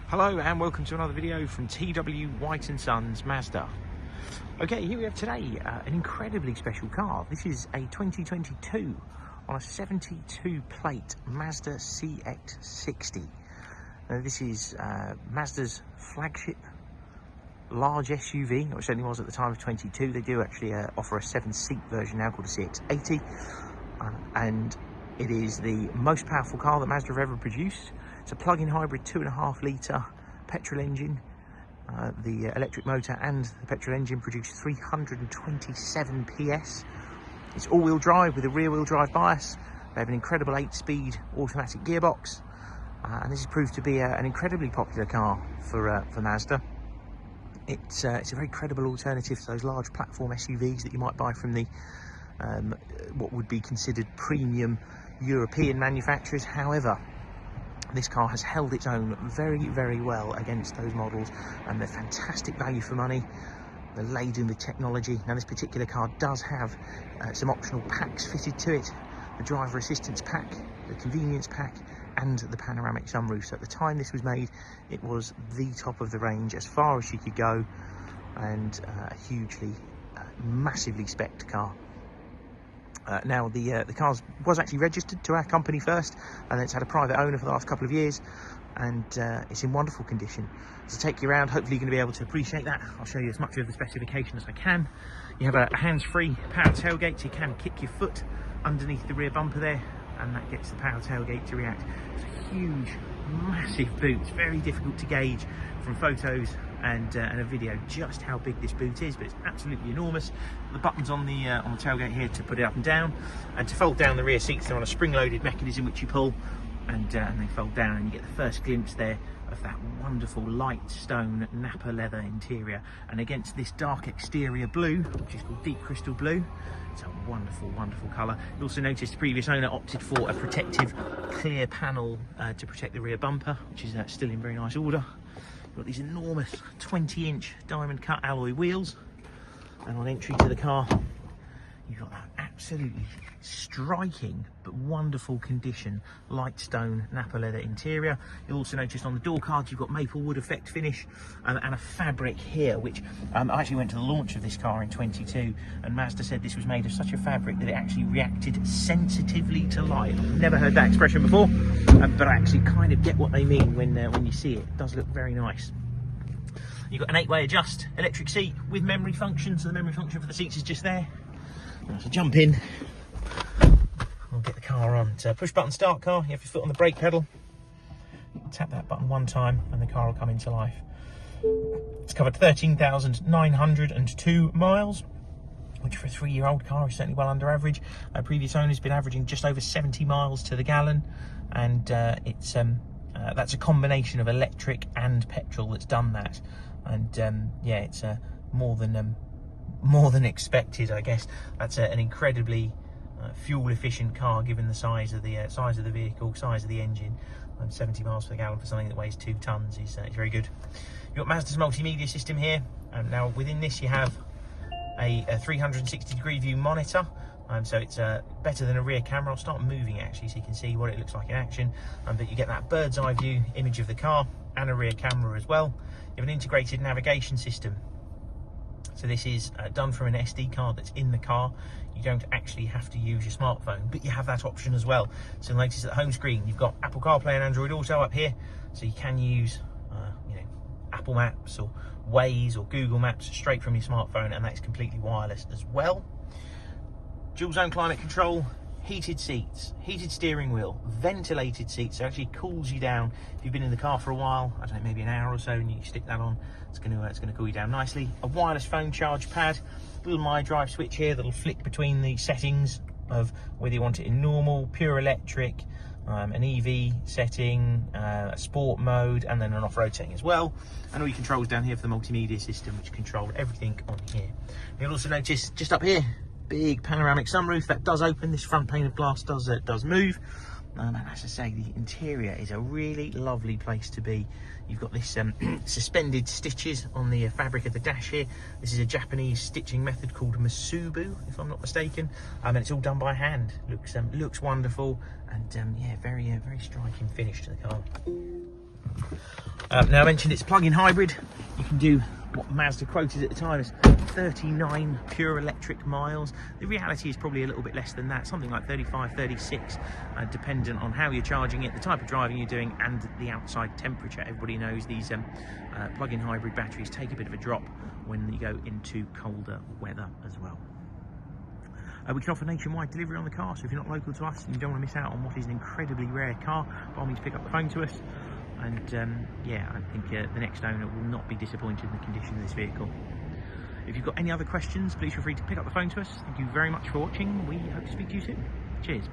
Hello and welcome to another video from TW White & Sons Mazda. Okay, here we have today an incredibly special car. This is a 2022 on a 72 plate Mazda CX-60. Now, this is Mazda's flagship large SUV, or it certainly was at the time of 22. They do actually offer a 7-seat version now called a CX-80, and it is the most powerful car that Mazda have ever produced. It's a plug-in hybrid 2.5 litre petrol engine. The electric motor and the petrol engine produce 327 PS. It's all-wheel drive with a rear-wheel drive bias. They have an incredible 8-speed automatic gearbox, and this has proved to be an incredibly popular car for Mazda. It's a very credible alternative to those large platform SUVs that you might buy from the what would be considered premium European manufacturers. However, this car has held its own very, very well against those models, and they're fantastic value for money. They're laden with technology. Now, this particular car does have some optional packs fitted to it: the driver assistance pack, the convenience pack, and the panoramic sunroof. So at the time this was made, it was the top of the range as far as you could go, and a hugely, massively spec'd car. Now, the car was actually registered to our company first, and it's had a private owner for the last couple of years, and it's in wonderful condition. So, to take you around, hopefully you're going to be able to appreciate that. I'll show you as much of the specification as I can. You have a hands-free power tailgate, so you can kick your foot underneath the rear bumper there, and that gets the power tailgate to react. It's a huge, massive boot. It's very difficult to gauge from photos and a video just how big this boot is, but it's absolutely enormous. The buttons on the tailgate here to put it up and down, and to fold down the rear seats. They're on a spring-loaded mechanism which you pull, and they fold down, and you get the first glimpse there of that wonderful light stone Napa leather interior, and against this dark exterior blue, which is called deep crystal blue. It's a wonderful, wonderful colour. You also noticed the previous owner opted for a protective clear panel to protect the rear bumper, which is still in very nice order. You've got these enormous 20-inch diamond cut alloy wheels, and on entry to the car you've got that absolutely striking but wonderful condition light stone Napa leather interior. You'll also notice on the door cards you've got maple wood effect finish, and a fabric here, which I actually went to the launch of this car in 22, and Mazda said this was made of such a fabric that it actually reacted sensitively to light. I've never heard that expression before, but I actually kind of get what they mean when you see it. It does look very nice. You've got an 8-way adjust electric seat with memory function, so the memory function for the seats is just there. So jump in, I'll get the car on. To push button start car, you have your foot on the brake pedal, tap that button one time and the car will come into life. It's covered 13,902 miles, which for a 3-year-old car is certainly well under average. Previous owner's been averaging just over 70 miles to the gallon, and that's a combination of electric and petrol that's done that, and yeah, it's more than expected, I guess. That's an incredibly fuel efficient car given the size of the vehicle, size of the engine. 70 miles per gallon for something that weighs 2 tons is very good. You've got Mazda's multimedia system here, and now within this you have a 360-degree view monitor. So it's better than a rear camera. I'll start moving actually so you can see what it looks like in action, but you get that bird's eye view image of the car and a rear camera as well. You have an integrated navigation system. So this is done from an SD card that's in the car. You don't actually have to use your smartphone, but you have that option as well. So notice at the home screen, you've got Apple CarPlay and Android Auto up here. So you can use Apple Maps or Waze or Google Maps straight from your smartphone, and that's completely wireless as well. Dual zone climate control, heated seats, heated steering wheel, ventilated seats, so it actually cools you down. If you've been in the car for a while, I don't know, maybe an hour or so, and you stick that on, it's going to cool you down nicely. A wireless phone charge pad, little My Drive switch here that'll flick between the settings of whether you want it in normal, pure electric, an EV setting, a sport mode, and then an off-road setting as well. And all your controls down here for the multimedia system, which control everything on here. You'll also notice just up here, big panoramic sunroof that does open. This front pane of glass does move, and as I say, the interior is a really lovely place to be. You've got this suspended stitches on the fabric of the dash here. This is a Japanese stitching method called Masubu, if I'm not mistaken, and it's all done by hand. Looks wonderful, and yeah, very striking finish to the car. Now, I mentioned it's plug-in hybrid. You can do what Mazda quoted at the time as 39 pure electric miles. The reality is probably a little bit less than that, something like 35, 36, dependent on how you're charging it, the type of driving you're doing, and the outside temperature. Everybody knows these plug-in hybrid batteries take a bit of a drop when you go into colder weather as well. We can offer nationwide delivery on the car, so if you're not local to us and you don't want to miss out on what is an incredibly rare car, by all means pick up the phone to us. And yeah, I think the next owner will not be disappointed in the condition of this vehicle. If you've got any other questions, please feel free to pick up the phone to us. Thank you very much for watching. We hope to speak to you soon. Cheers.